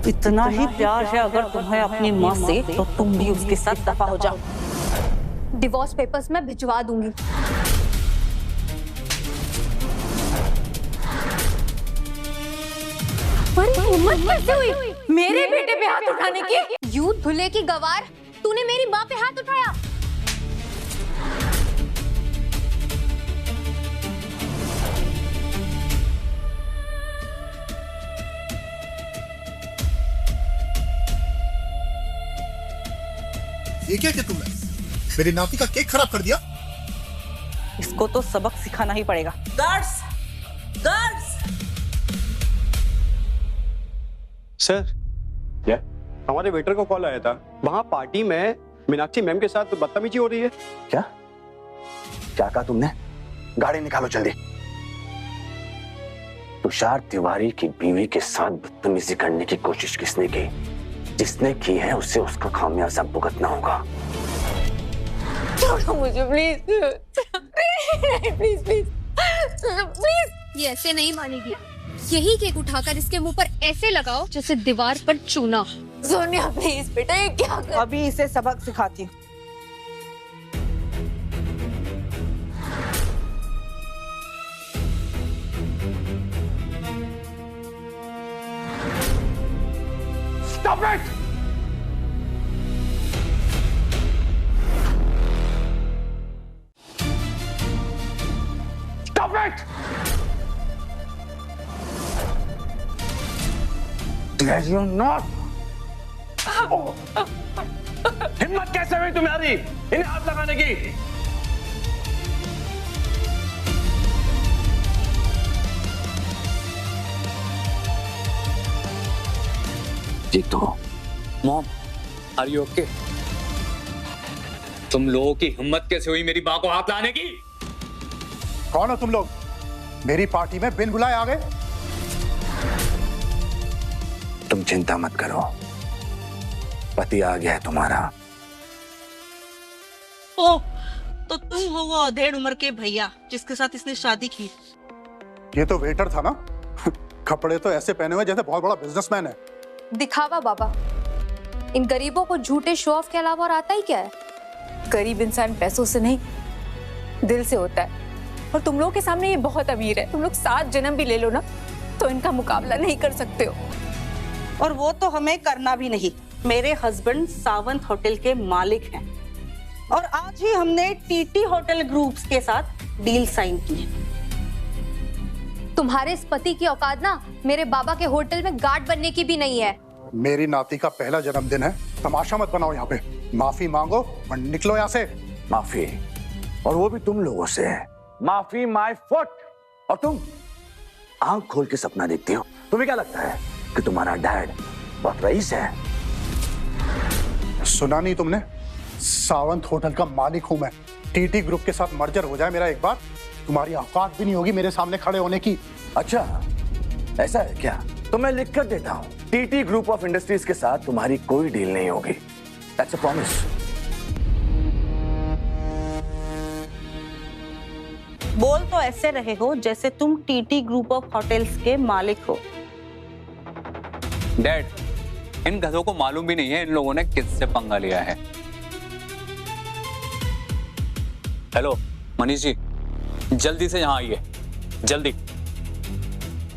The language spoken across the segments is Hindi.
इतना ही प्यार है अगर तुम्हें अपनी माँ से, तो तुम भी उसके साथ दफा हो जाओ। डिवोर्स पेपर्स मैं भिजवा दूंगी। हिम्मत कैसे हुई मेरे बेटे पे हाथ उठाने की? यूं धुले की गवार, तूने मेरी माँ पे हाथ उठाया। ये क्या किया तुमने? मेरी नाती का केक खराब कर दिया। इसको तो सबक सिखाना ही पड़ेगा। Guards, guards. सर, क्या? हमारे वेटर को कॉल आया था, वहाँ पार्टी में मीनाक्षी मैम के साथ बदतमीजी हो रही है। क्या क्या कहा तुमने? गाड़ी निकालो जल्दी। तुषार तिवारी की बीवी के साथ बदतमीजी करने की कोशिश किसने की? जिसने की है उसे उसका खामियाजा भुगतना होगा। छोड़ो मुझे प्लीज, प्लीज प्लीज प्लीज। ये ऐसे नहीं मानेगी। यही केक उठाकर इसके मुंह पर ऐसे लगाओ जैसे दीवार पर चूना। सोनिया प्लीज बेटा, ये क्या कर... अभी इसे सबक सिखाती हूँ। Stop it! Stop it! Dare you not? हिम्मत कैसे हुई तुम्हारी इन्हें हाथ लगाने की? जीतो, मॉम, आर यू ओके? तुम लोगों की हिम्मत कैसे हुई मेरी माँ को हाथ लाने की? कौन हो तुम लोग? मेरी पार्टी में बिन बुलाए आ गए। तुम चिंता मत करो, पति आ गया है तुम्हारा। ओह, तो तुम हो वो अधेड़ उम्र के भैया जिसके साथ इसने शादी की। ये तो वेटर था ना? कपड़े तो ऐसे पहने हुए जैसे बहुत बड़ा बिजनेसमैन है। दिखावा बाबा, इन गरीबों को झूठे शो ऑफ के अलावा और आता ही क्या है? गरीब इंसान पैसों से नहीं, दिल से होता है। और तुम लोगों के सामने ये बहुत अमीर है। तुम लोग 7 जन्म भी ले लो ना, तो इनका मुकाबला नहीं कर सकते हो। और वो तो हमें करना भी नहीं। मेरे हस्बैंड सावंत होटल के मालिक हैं और आज ही हमने टीटी होटल ग्रुप्स के साथ डील साइन की है। तुम्हारे इस पति की औकात ना मेरे बाबा के होटल में गार्ड बनने की भी नहीं है। मेरी नाती का पहला जन्मदिन है, तमाशा मत बनाओ यहाँ पे। माफी मांगो और निकलो यहाँ से। माफी? और वो भी तुम लोगों से? माफी माय फुट। और तुम आंख खोल के सपना देखती हो? तुम्हें क्या लगता है कि तुम्हारा डैड बहुत रईस है? सुना नहीं तुमने? सावंत होटल का मालिक हूं मैं। टीटी ग्रुप के साथ मर्जर हो जाए मेरा एक बार, तुम्हारी औकात भी नहीं होगी मेरे सामने खड़े होने की। अच्छा, ऐसा है क्या? तो मैं लिख कर देता हूँ, टीटी ग्रुप ऑफ इंडस्ट्रीज के साथ तुम्हारी कोई डील नहीं होगी। That's a promise. बोल तो ऐसे रहे हो जैसे तुम टीटी ग्रुप ऑफ होटल्स के मालिक हो। डैड, इन गधों को मालूम भी नहीं है इन लोगों ने किससे पंगा लिया है। हेलो मनीष जी, जल्दी से यहाँ आइए, जल्दी।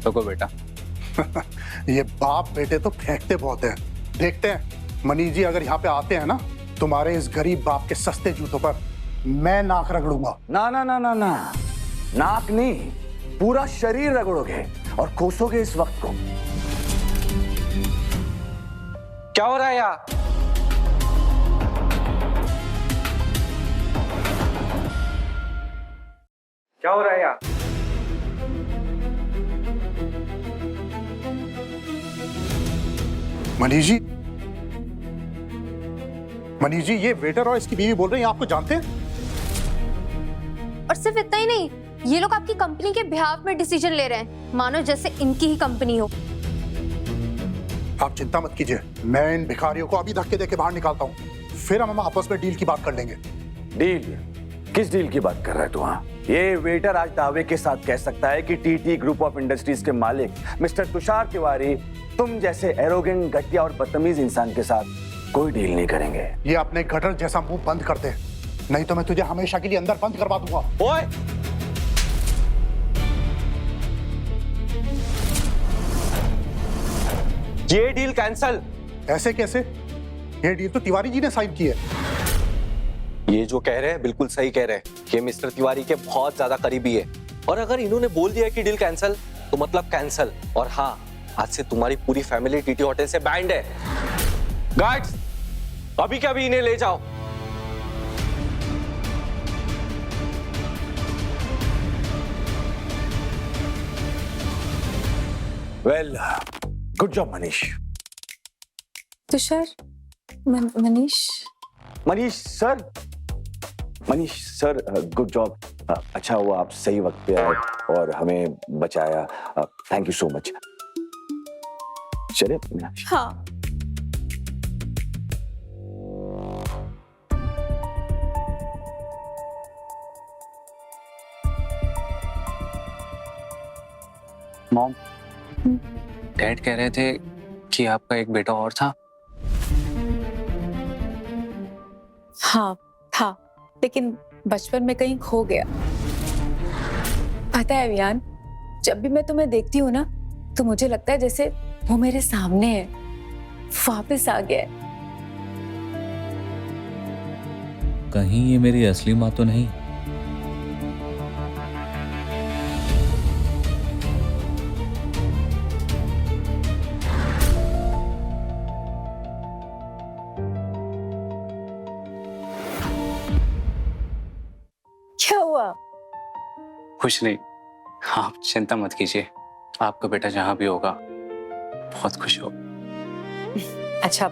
रुको बेटा। ये बाप बेटे तो फेंकते बहुत हैं। देखते हैं मनीष जी अगर यहाँ पे आते हैं ना, तुम्हारे इस गरीब बाप के सस्ते जूतों पर मैं नाक रगड़ूंगा। ना ना ना ना ना, नाक नहीं, पूरा शरीर रगड़ोगे और कोसोगे इस वक्त को। क्या हो रहा है यार? क्या हो रहा है यार? मनीष जी, ये वेटर और इसकी बीवी बोल रहे हैं, आपको जानते हैं? और सिर्फ इतना ही नहीं, ये लोग आपकी कंपनी के बिहाफ में डिसीजन ले रहे हैं, मानो जैसे इनकी ही कंपनी हो। आप चिंता मत कीजिए, मैं इन भिखारियों को अभी धक्के देके बाहर निकालता हूँ, फिर हम आपस में डील की बात कर लेंगे। डील? किस डील की बात कर रहा है तू? हाँ, ये वेटर आज दावे के साथ कह सकता है कि टीटी ग्रुप ऑफ इंडस्ट्रीज के मालिक मिस्टर तुषार तिवारी तुम जैसे एरोगेंट, घटिया और बदतमीज इंसान के साथ कोई डील नहीं करेंगे। ये अपने गटर जैसा मुंह बंद कर दे, नहीं तो मैं तुझे हमेशा के लिए अंदर बंद करवा दूंगा। ओए, ये डील कैंसल। ऐसे कैसे? ये डील तो तिवारी जी ने साइन की है। ये जो कह रहे हैं बिल्कुल सही कह रहे हैं। ये मिस्टर तिवारी के बहुत ज्यादा करीबी है, और अगर इन्होंने बोल दिया कि डील कैंसल तो मतलब कैंसल। और हाँ, आज से तुम्हारी पूरी फैमिली टीटी होटल से बैंड है। गार्ड्स, अभी क्या भी इन्हें ले जाओ। Well, good job Manish. Tushar, Manish sir, good job. अच्छा हुआ आप सही वक्त पे आए और हमें बचाया। Thank you so much. चलिए मीनाक्षी। हाँ, मॉम, डैड कह रहे थे कि आपका एक बेटा और था। हाँ था, लेकिन बचपन में कहीं खो गया। पता है वियान, जब भी मैं तुम्हें देखती हूँ ना, तो मुझे लगता है जैसे वो मेरे सामने है, वापस आ गया है। कहीं ये मेरी असली माँ तो नहीं? क्या हुआ? कुछ नहीं, आप चिंता मत कीजिए। आपका बेटा जहां भी होगा बहुत खुश हो। अच्छा,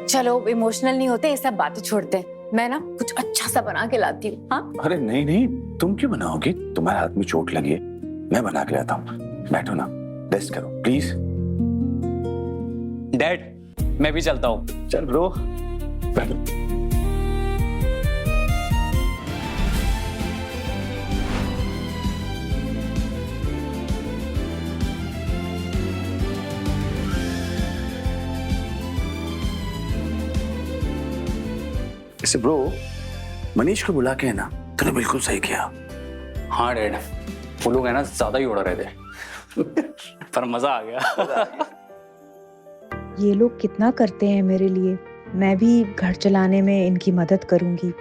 चलो इमोशनल नहीं होते, ये सब बातें छोड़ते हैं। मैं ना कुछ अच्छा सा बना के लाती हूँ। हाँ, अरे नहीं नहीं, तुम क्यों बनाओगे? तुम्हारे हाथ में चोट लगी है, मैं बना के लाता हूँ। बैठो ना, रेस्ट करो प्लीज। डैड, मैं भी चलता हूँ। चल ब्रो, बैठो। इसे ब्रो, मनीष को बुला के है ना, तूने बिल्कुल सही किया। हाँ डैड, वो लोग है ना ज्यादा ही उड़ा रहे थे पर मजा आ गया। ये लोग कितना करते हैं मेरे लिए, मैं भी घर चलाने में इनकी मदद करूंगी।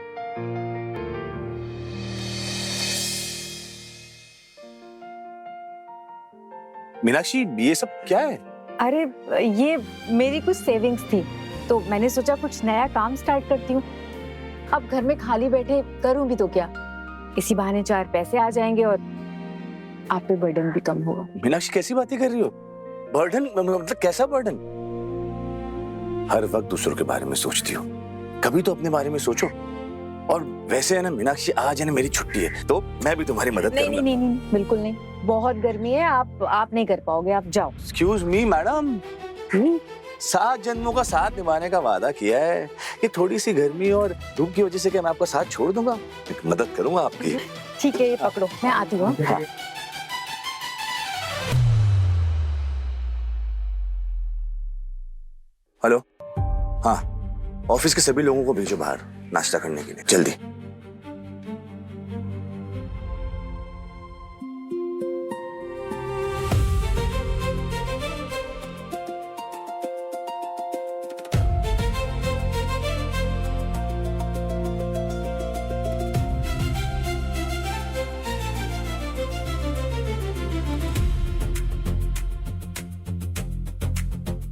मीनाक्षी, ये सब क्या है? अरे ये मेरी कुछ सेविंग्स थी, तो मैंने सोचा कुछ नया काम स्टार्ट करती हूँ। अब घर में खाली बैठे करूँ भी तो क्या, इसी बहाने 4 पैसे आ जाएंगे और आप पे बर्डन भी कम होगा। मीनाक्षी, कैसी बातें कर रही हो? बर्डन मतलब कैसा बर्डन? हर वक्त दूसरों के बारे में सोचती हो, कभी तो अपने बारे में सोचो। और वैसे है ना मीनाक्षी, आज है ना मेरी छुट्टी है, तो मैं भी तुम्हारी मदद करूंगा। नहीं, बिल्कुल नहीं, बहुत गर्मी है, आप नहीं कर पाओगे, आप जाओ। एक्सक्यूज मी मैडम, 7 जन्मों का साथ निभाने का वादा किया है, कि थोड़ी सी गर्मी और धूप की वजह से क्या मैं आपका साथ छोड़ दूंगा? मदद करूंगा आपकी। ठीक है, ये पकड़ो, मैं आती हूँ। हाँ। हेलो, हाँ, ऑफिस के सभी लोगों को भेजो बाहर नाश्ता करने के लिए, जल्दी।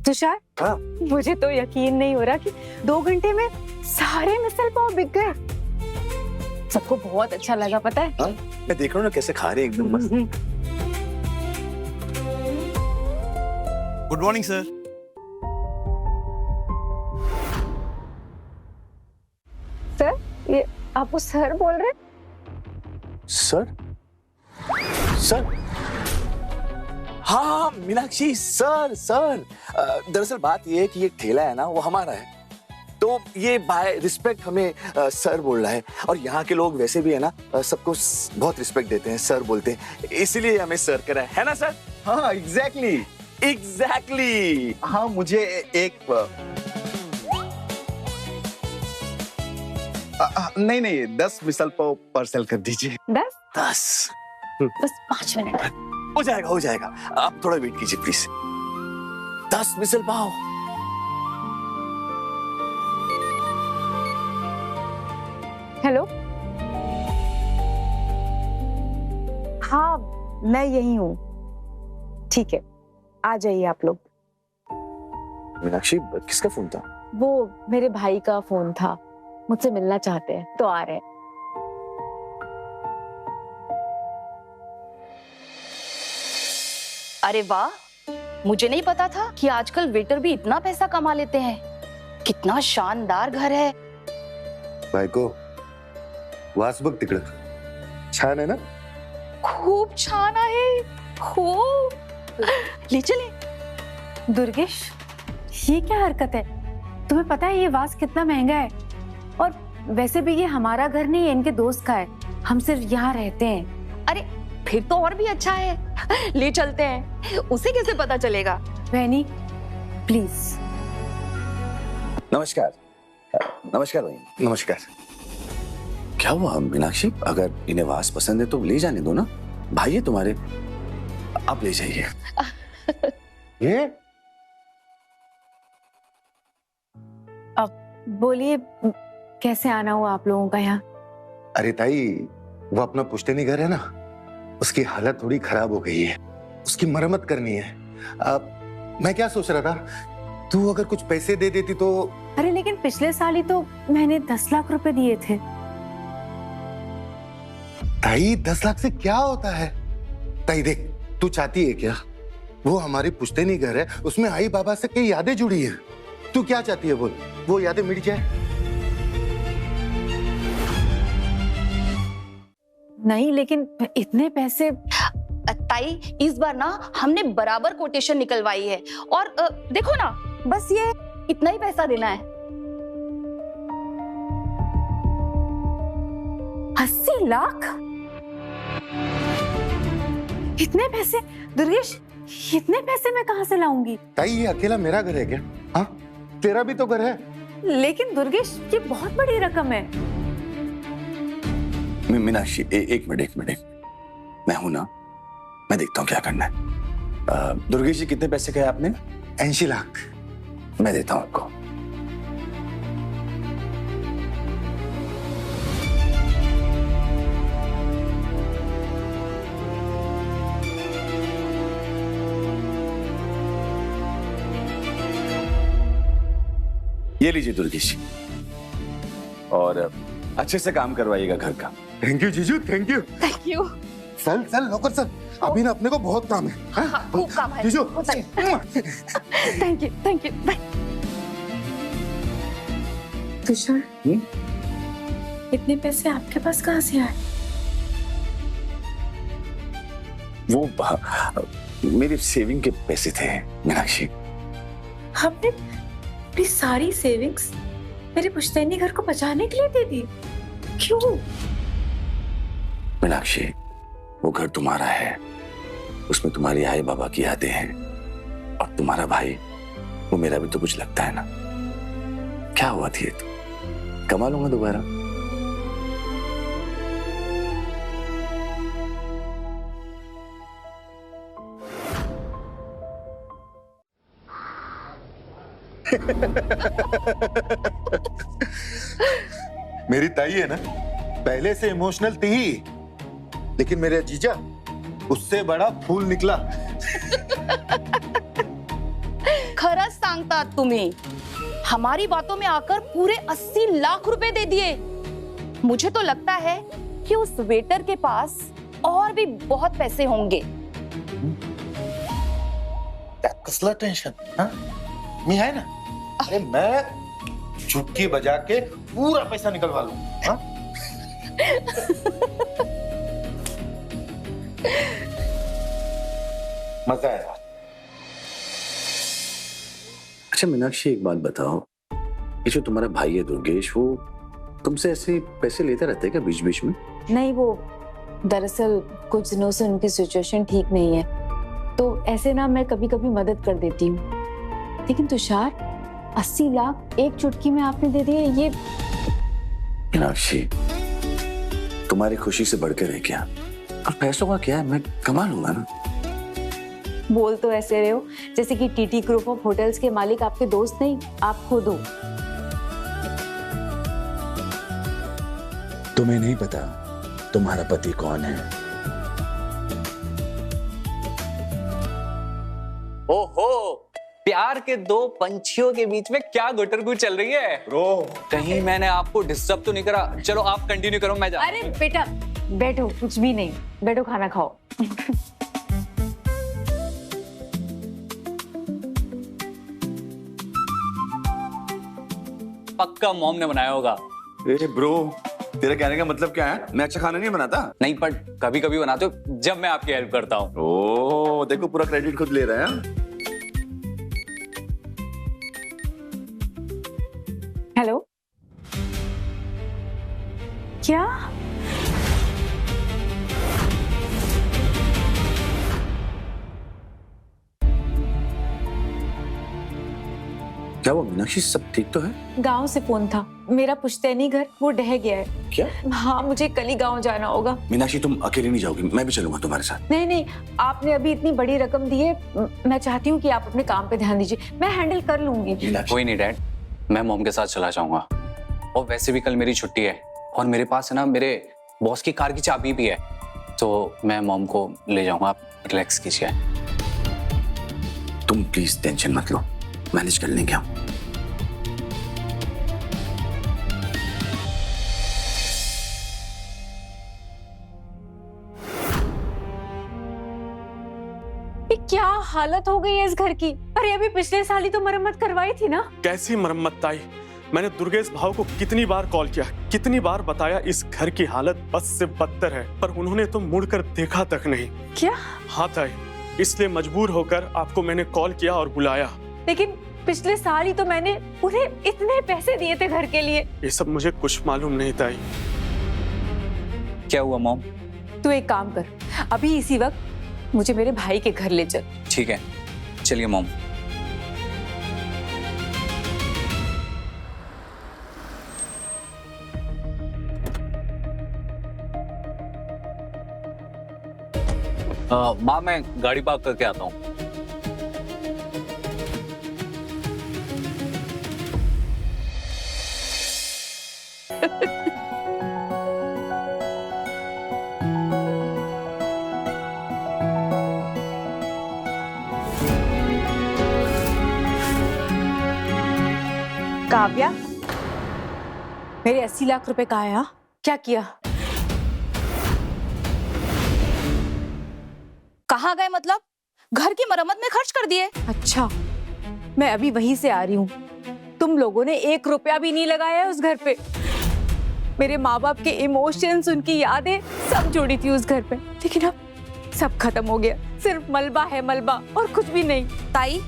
तुषार, हाँ? मुझे तो यकीन नहीं हो रहा कि 2 घंटे में सारे मिसल पाव बिक गए। सबको बहुत अच्छा लगा, पता है? हाँ? मैं देख रहा हूँ ना कैसे खा रहे हैं, एकदम मस्त। Good morning sir. सर, ये आपको सर बोल रहे? सर? सर? हाँ मीनाक्षी, सर। दरअसल बात ये है कि ये ठेला है ना, वो हमारा है, तो ये बाय रिस्पेक्ट हमें सर बोल रहा है, और यहाँ के लोग वैसे भी है ना सबको बहुत रिस्पेक्ट देते हैं, सर बोलते हैं, इसीलिए हमें सर करा है ना सर? हाँ एग्जैक्टली एग्जैक्टली। हाँ मुझे एक नहीं 10 मिसल पाव पार्सल कर दीजिए। 10 बस 5 मिनट। हो जाएगा, आप थोड़ा वेट कीजिए प्लीज। 10 मिसल पाव। हेलो, हाँ मैं यही हूँ। ठीक है, आ जाइए आप लोग। मीनाक्षी किसका फोन था? वो मेरे भाई का फोन था, मुझसे मिलना चाहते हैं तो आ रहे हैं। अरे वाह, मुझे नहीं पता था कि आजकल वेटर भी इतना पैसा कमा लेते हैं। कितना शानदार घर है। बायको, वास बघ तिकडं, छान आहे ना? खूब छान आहे, खूप। ले चले। दुर्गेश, ये क्या हरकत है? तुम्हें पता है ये वास कितना महंगा है? और वैसे भी ये हमारा घर नहीं है, इनके दोस्त का है। हम सिर्फ यहाँ रहते हैं। अरे फिर तो और भी अच्छा है, ले चलते हैं। उसे कैसे पता चलेगा? बहनी प्लीज। नमस्कार भाई। नमस्कार। क्या हुआ मीनाक्षी, अगर इन्हें वास पसंद है तो ले जाने दो ना, भाई है तुम्हारे, आप ले जाइए। ये अब बोलिए, कैसे आना हुआ आप लोगों का यहाँ? अरे ताई, वो अपना पुश्तैनी घर है ना, उसकी हालत थोड़ी खराब हो गई है, उसकी मरम्मत करनी है। अब मैं क्या सोच रहा था, तू अगर कुछ पैसे दे देती तो। अरे लेकिन पिछले साल ही तो मैंने 10 लाख रुपए दिए थे। ताई 10 लाख से क्या होता है? ताई देख, तू चाहती है क्या, वो हमारी पुश्तैनी घर है, उसमें आई बाबा से कई यादें जुड़ी है। तू क्या चाहती है बोल, वो यादें मिट जाए? नहीं लेकिन इतने पैसे। ताई, इस बार ना हमने बराबर कोटेशन निकलवाई है, और देखो ना, बस ये इतना ही पैसा देना है। 80 लाख? इतने पैसे? दुर्गेश, इतने पैसे मैं कहां से लाऊंगी? ताई ये अकेला मेरा घर है क्या? हाँ, तेरा भी तो घर है। लेकिन दुर्गेश, ये बहुत बड़ी रकम है। मीनाक्षी एक मिनट, मैं हूं ना, मैं देखता हूँ क्या करना है। दुर्गेश जी, कितने पैसे कहे आपने? 80 लाख। मैं देता हूँ आपको। ये लीजिए दुर्गेश जी, और अच्छे से काम करवाइएगा घर का। थैंक यू जीजू, थैंक यू। Thank you. चल नौकर चल, अभी ना अपने को बहुत काम है। हाँ, खूब काम है। जीजू। Thank you. तुषार, इतने पैसे आपके पास कहाँ से आए? वो मेरी सेविंग के पैसे थे मीनाक्षी। आपने अपनी सारी सेविंग्स मेरे पुश्तैनी घर को बचाने के लिए दे दी? क्यों? मीनाक्षी, वो घर तुम्हारा है, उसमें तुम्हारी आई बाबा की यादें हैं, और तुम्हारा भाई, वो मेरा भी तो कुछ लगता है ना। क्या हुआ थी, ये तो कमा लूंगा दोबारा। मेरी ताई है ना, पहले से इमोशनल थी ही, लेकिन मेरे जीजा उससे बड़ा फूल निकला। खरंच सांगतात तुम्ही, हमारी बातों में आकर पूरे 80 लाख रुपए दे दिए। मुझे तो लगता है कि उस वेटर के पास और भी बहुत पैसे होंगे। कसला टेंशन? हाँ, मी है ना। अरे मैं चुटकी बजा के पूरा पैसा निकलवा लूं। हाँ? मजा आया। अच्छा मीनाक्षी, एक बात बताओ, ये जो तुम्हारा भाई है दुर्गेश, वो तुमसे ऐसे पैसे लेते रहते हैं क्या बीच बीच में? नहीं, वो दरअसल कुछ दिनों से उनकी सिचुएशन ठीक नहीं है, तो ऐसे ना मैं कभी कभी मदद कर देती हूँ। लेकिन तुषार, 80 लाख एक चुटकी में आपने दे दिए, ये मीनाक्षी, तुम्हारी खुशी से बढ़कर है क्या? और पैसों का क्या है, मैं कमा लूंगा ना। बोल तो ऐसे रहे हो जैसे कि टीटी ग्रुप ऑफ होटल्स के मालिक आपके दोस्त नहीं, आप खुद हो। तुम्हें नहीं पता तुम्हारा पति कौन है? ओहो, प्यार के दो पंछियों के बीच में क्या गुटरगू चल रही है? ब्रो, कहीं मैंने आपको डिस्टर्ब तो नहीं करा? चलो आप कंटिन्यू करो, मैं जा। अरे बेटा बैठो, कुछ भी नहीं, बैठो खाना खाओ। पक्का मॉम ने बनाया होगा। ए ब्रो, तेरा कहने का मतलब क्या है? मैं अच्छा खाना नहीं बनाता? नहीं, पर कभी कभी बनाते हो जब मैं आपकी हेल्प करता हूँ। ओ, देखो पूरा क्रेडिट खुद ले रहा है। हेलो, क्या? क्या वो मीनाक्षी सब ठीक तो है? गांव से फोन था, मेरा पुश्तैनी घर वो ढह गया है। क्या? हाँ, मुझे कल ही गांव जाना होगा। मीनाक्षी, तुम अकेली नहीं जाओगी, मैं भी चलूंगा तुम्हारे साथ। नहीं नहीं, आपने अभी इतनी बड़ी रकम दी है, मैं चाहती हूँ कि आप अपने काम पे ध्यान दीजिए, मैं हैंडल कर लूंगी। कोई नहीं डैड, मैं मॉम के साथ चला जाऊंगा। और वैसे भी कल मेरी छुट्टी है और मेरे पास है ना मेरे बॉस की कार की चाबी भी है, तो मैं मॉम को ले जाऊंगा। आप रिलैक्स कीजिए। तुम प्लीज टेंशन मत लो, मैनेज कर लेंगे हम। ये क्या हालत हो गई है इस घर की? अरे अभी पिछले साल ही तो मरम्मत करवाई थी ना। कैसी मरम्मत ताई? मैंने दुर्गेश भाव को कितनी बार कॉल किया, कितनी बार बताया इस घर की हालत बस से बदतर है, पर उन्होंने तो मुड़कर देखा तक नहीं। क्या? हाँ ताई, इसलिए मजबूर होकर आपको मैंने कॉल किया और बुलाया। लेकिन पिछले साल ही तो मैंने उन्हें इतने पैसे दिए थे घर के लिए। ये सब मुझे कुछ मालूम नहीं ताई। क्या हुआ मॉम? तू एक काम कर, अभी इसी वक्त मुझे मेरे भाई के घर ले चल। ठीक है, चलिए मॉम। माँ, मैं गाड़ी पार्क करके आता हूँ। काव्या, मेरे 80 लाख रुपए कहाँ है? हाँ? क्या किया? कहाँ गए मतलब? घर की मरम्मत में खर्च कर दिए। अच्छा, मैं अभी वहीं से आ रही हूँ। तुम लोगों ने 1 रुपया भी नहीं लगाया उस घर पे। मेरे माँ बाप के इमोशंस, उनकी यादें सब जुड़ी थी उस घर पे, लेकिन अब सब खत्म हो गया। सिर्फ मलबा है, मलबा, और कुछ भी नहीं। ताई,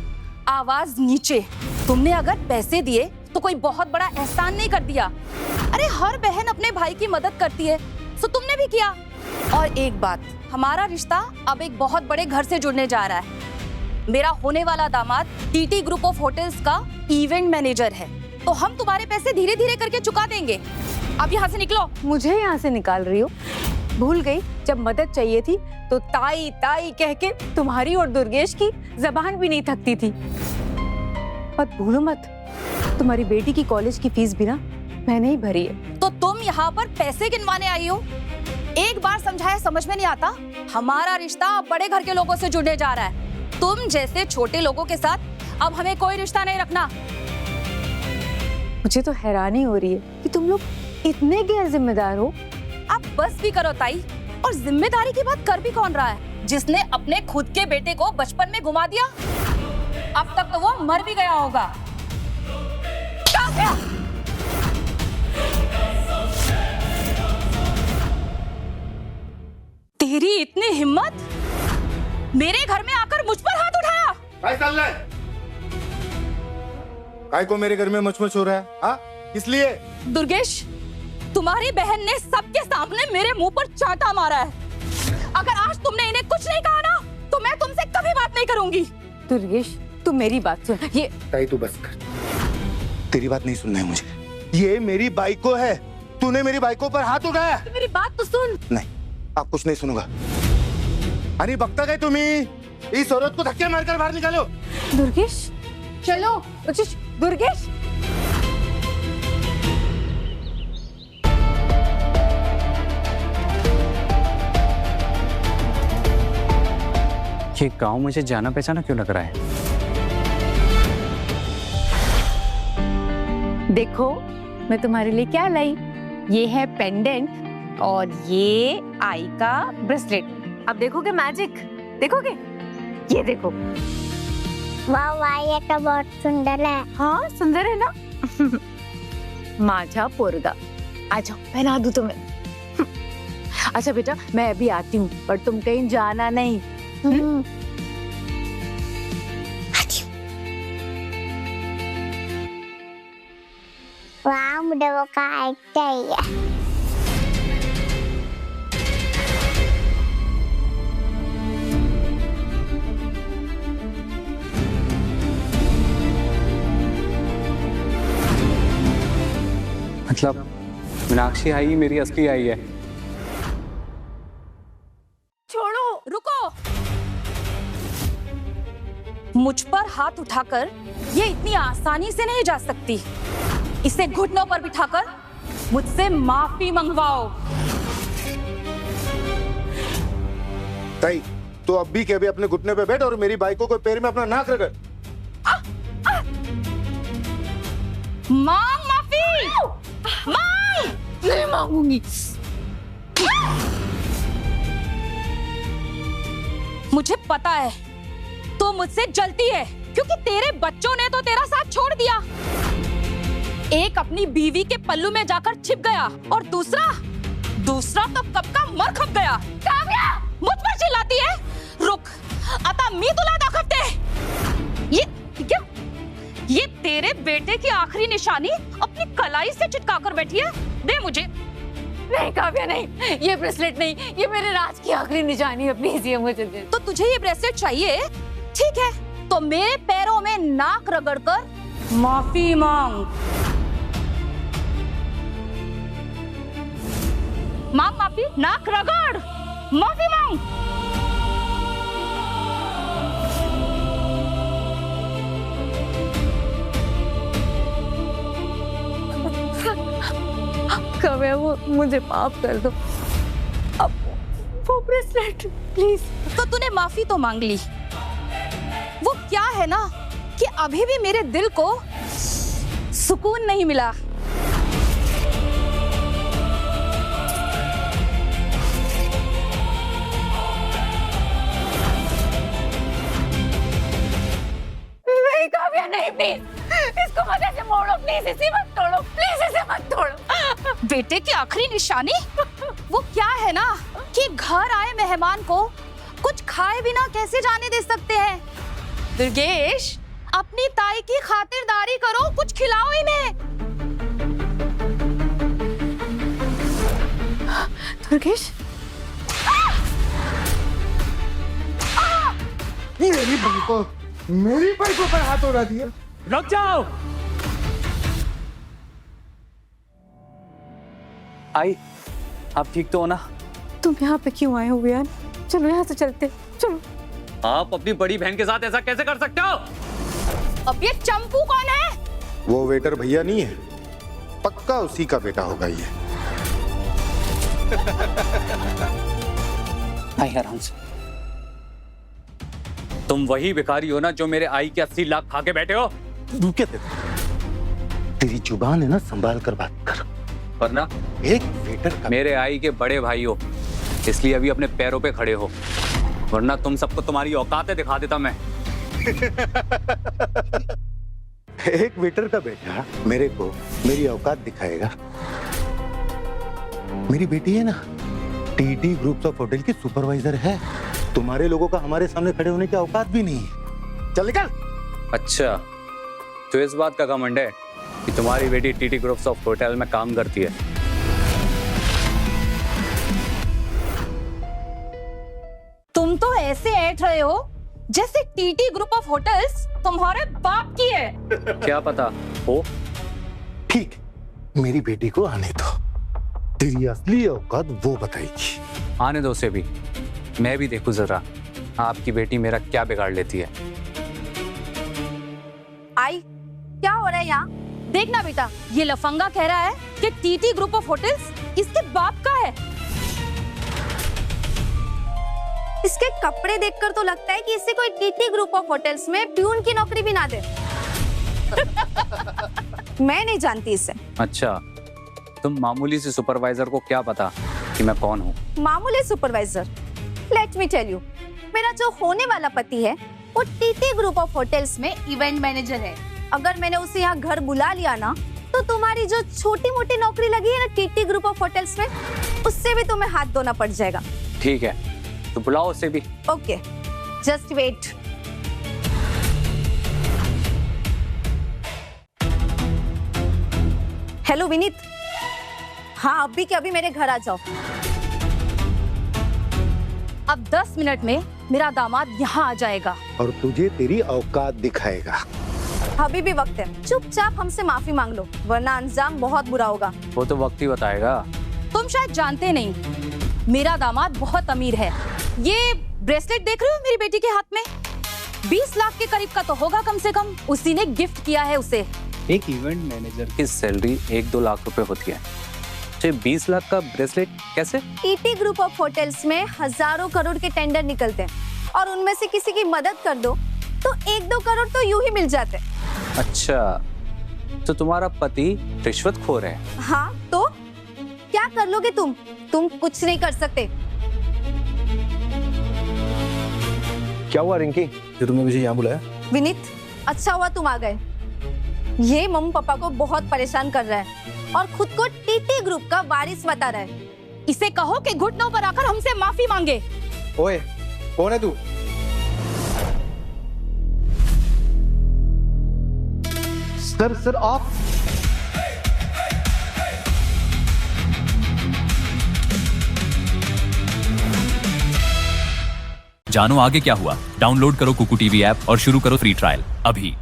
आवाज नीचे। तुमने अगर पैसे दिए तो कोई बहुत बड़ा एहसान नहीं कर दिया। अरे हर बहन अपने भाई की मदद करती है, तो तुमने भी किया। और एक बात, हमारा रिश्ता अब एक बहुत बड़े घर से जुड़ने जा रहा है। मेरा होने वाला दामाद टीटी ग्रुप ऑफ होटल्स का इवेंट मैनेजर है, तो हम तुम्हारे पैसे धीरे धीरे करके चुका देंगे। अब यहाँ से निकलो। मुझे यहाँ से निकाल रही हो? भूल गई जब मदद चाहिए थी तो ताई ताई कह के तुम्हारी और दुर्गेश की जबान भी नहीं थकती थी। पर भूलो मत, तुम्हारी बेटी की कॉलेज की फीस भी ना मैंने ही भरी है। तो तुम यहाँ पर पैसे गिनवाने आई हो? एक बार समझाया समझ में नहीं आता? हमारा रिश्ता अब बड़े घर के लोगों से जुड़ने जा रहा है। तुम जैसे छोटे लोगों के साथ अब हमें कोई रिश्ता नहीं रखना। मुझे तो हैरानी हो रही है कि तुम लोग इतने गैर जिम्मेदार हो। अब बस भी करो ताई। और जिम्मेदारी की बात कर भी कौन रहा है, जिसने अपने खुद के बेटे को बचपन में घुमा दिया? अब तक तो वो मर भी गया होगा। तेरी इतनी हिम्मत, मेरे घर में आकर मुझ पर हाथ उठाया? काय को मेरे घर में मचमच हो रहा है? हाँ, इसलिए दुर्गेश, तुम्हारी बहन ने सबके सामने मेरे मुंह पर चांटा मारा है। अगर आज तुमने इन्हें कुछ नहीं कहा ना, तो मैं तुमसे कभी बात नहीं करूंगी। दुर्गेश, तू मेरी बात सुन। ये ताई तू बस कर, तेरी बात नहीं सुनना है मुझे। ये मेरी बाइको है, तूने मेरी बाइको पर हाथ उठाया। तो मेरी बात तो सुन। नहीं, आप कुछ नहीं सुनूंगा। अरे बकता गए तुम्ही, इस औरत को धक्के मारकर बाहर निकालो। दुर्गेश, चलो। दुर्गेश, ये गांव मुझे जाना पहचाना क्यों लग रहा है? देखो मैं तुम्हारे लिए क्या लाई। ये है पेंडेंट और ये आई का ब्रेसलेट। अब देखोगे मैजिक? देखोगे? ये देखो। वाह वाह, ये तो बहुत सुंदर है। हाँ सुंदर है ना? माझा पोरगा। आ जाओ, पहना दूं तुम्हें। अच्छा बेटा, मैं अभी आती हूँ, पर तुम कहीं जाना नहीं। वाह, मुझे वो कार चाहिए। मतलब मीनाक्षी आई मेरी असली आई है? छोड़ो, रुको। मुझ पर हाथ उठाकर ये इतनी आसानी से नहीं जा सकती। इसे घुटनों पर बिठाकर मुझसे माफी मंगवाओ। ताई, तो अब भी के अभी अपने घुटने पे बैठ और मेरी बाइको को पैर में अपना नाक रगड़। मांग माफी। मांग। नहीं मांगूंगी। मुझे पता है तो मुझसे जलती है, क्योंकि तेरे बच्चों ने तो तेरा साथ छोड़ दिया। एक अपनी बीवी के पल्लू में जाकर छिप गया और दूसरा तो कब का मर खप गया। काव्या, मुझ पर चिल्लाती है? रुक, आता मी तुला दाखवते। ये क्या? ये तेरे बेटे की आखिरी निशानी अपनी कलाई से चिटका कर बैठी है। दे मुझे। नहीं काव्या, नहीं, ये ब्रेसलेट नहीं, ये मेरे राज की आखिरी निशानी है। प्लीज ये मुझे दे। तो तुझे ये ब्रेसलेट चाहिए? ठीक है, तो मेरे पैरों में नाक रगड़कर माफी मांग। मांग माफी, नाक रगड़, माफी मांग। काव्या, वो मुझे माफ कर दो। अब वो ब्रेसलेट प्लीज। तो तूने माफी तो मांग ली। वो क्या है ना कि अभी भी मेरे दिल को सुकून नहीं मिला। नहीं काव्या, नहीं, प्लीज इसको मत ऐसे मोड़ो। प्लीज इसे मत तोड़ो। प्लीज इसे मत तोड़ो। बेटे की आखिरी निशानी? वो क्या है ना कि घर आए मेहमान को कुछ खाए बिना कैसे जाने दे सकते हैं। दुर्गेश, अपनी ताई की खातिरदारी करो, कुछ खिलाओ इन्हें। दुर्गेश, मेरी बाइको पर हाथ उठा दिया। रुक जाओ। आई, आप ठीक तो हो ना? तुम यहाँ पे क्यों आए हो वियान? चलो यहाँ से चलते, चलो। आप अपनी बड़ी बहन के साथ ऐसा कैसे कर सकते हो? अब ये चंपू कौन है? वो वेटर भैया नहीं है, पक्का उसी का बेटा होगा ये। आई आराम से। तुम वही भिखारी हो ना जो मेरे आई के 80 लाख खा के बैठे हो? रुके थे। तेरी जुबान है ना, संभाल कर बात कर। वरना एक वेटर का मेरे आई के बड़े भाई हो, इसलिए अभी अपने पैरों पे खड़े हो, वरना तुम सबको तुम्हारी औकातें दिखा देता मैं। एक वेटर का बेटा मेरे को मेरी औकात दिखाएगा? मेरी बेटी है ना, टीटी ग्रुप्स ऑफ होटल की सुपरवाइजर है। तुम्हारे लोगों का हमारे सामने खड़े होने की औकात भी नहीं है। चल निकल। अच्छा, तो इस बात का घमंड है कि तुम्हारी बेटी टीटी ग्रुप्स ऑफ होटल में काम करती है। तुम तो ऐसे ऐठ रहे हो जैसे टीटी ग्रुप ऑफ होटल्स तुम्हारे बाप की है। क्या पता हो। ठीक, मेरी बेटी को आने दो, तेरी असली औकात वो बताएगी। आने दो उसे भी, मैं भी देखूं जरा आपकी बेटी मेरा क्या बिगाड़ लेती है। आई, क्या हो रहा है यहाँ? देखना बेटा, ये लफंगा कह रहा है कि टीटी ग्रुप ऑफ होटल्स इसके बाप का है। इसके कपड़े देखकर तो लगता है कि इसे कोई टीटी ग्रुप ऑफ होटल्स में प्यून की नौकरी भी ना दे। मैं नहीं जानती इसे। अच्छा, तुम मामूली से सुपरवाइजर को क्या पता कि मैं कौन हूँ? मामूली supervisor? Let me tell you, मेरा जो होने वाला पति है वो टीटी ग्रुप ऑफ होटल्स में इवेंट मैनेजर है। अगर मैंने उसे यहाँ घर बुला लिया ना, तो तुम्हारी जो छोटी मोटी नौकरी लगी है ना टीटी ग्रुप ऑफ होटल्स में, उससे भी तुम्हें हाथ धोना पड़ जाएगा। ठीक है, तो बुलाओ उसे भी। Okay, just wait. Hello Vineet, हाँ अभी के अभी मेरे घर आ जाओ। अब 10 मिनट में मेरा दामाद यहाँ आ जाएगा और तुझे तेरी औकात दिखाएगा। अभी भी वक्त है, चुपचाप हमसे माफी मांग लो, वरना अंजाम बहुत बुरा होगा। वो तो वक्त ही बताएगा। तुम शायद जानते नहीं, मेरा दामाद बहुत अमीर है। ये ब्रेसलेट देख रहे हो मेरी बेटी के हाथ में? 20 लाख के करीब का तो होगा कम से कम। उसी ने गिफ्ट किया है उसे। एक इवेंट मैनेजर की सैलरी 1-2 लाख रुपए होती है, 20 लाख का ब्रेसलेट कैसे? टीटी ग्रुप ऑफ होटल्स में हजारों करोड़ के टेंडर निकलते हैं और उनमें से किसी की मदद कर दो तो 1-2 करोड़ तो यूं ही मिल जाते हैं। अच्छा, तो तुम्हारा पति रिश्वतखोर है? हाँ, तो क्या कर लोगे तुम कुछ नहीं कर सकते। क्या हुआ रिंकी, ये तुमने मुझे यहाँ बुलाया? विनीत, अच्छा हुआ तुम आ गए। ये मम्मी पापा को बहुत परेशान कर रहा है और खुद को टीटी ग्रुप का वारिस बता रहा है। इसे कहो कि घुटनों पर आकर हमसे माफी मांगे। ओए, कौन है तू? सर आप जानो आगे क्या हुआ? डाउनलोड करो कुकू टीवी ऐप और शुरू करो फ्री ट्रायल अभी।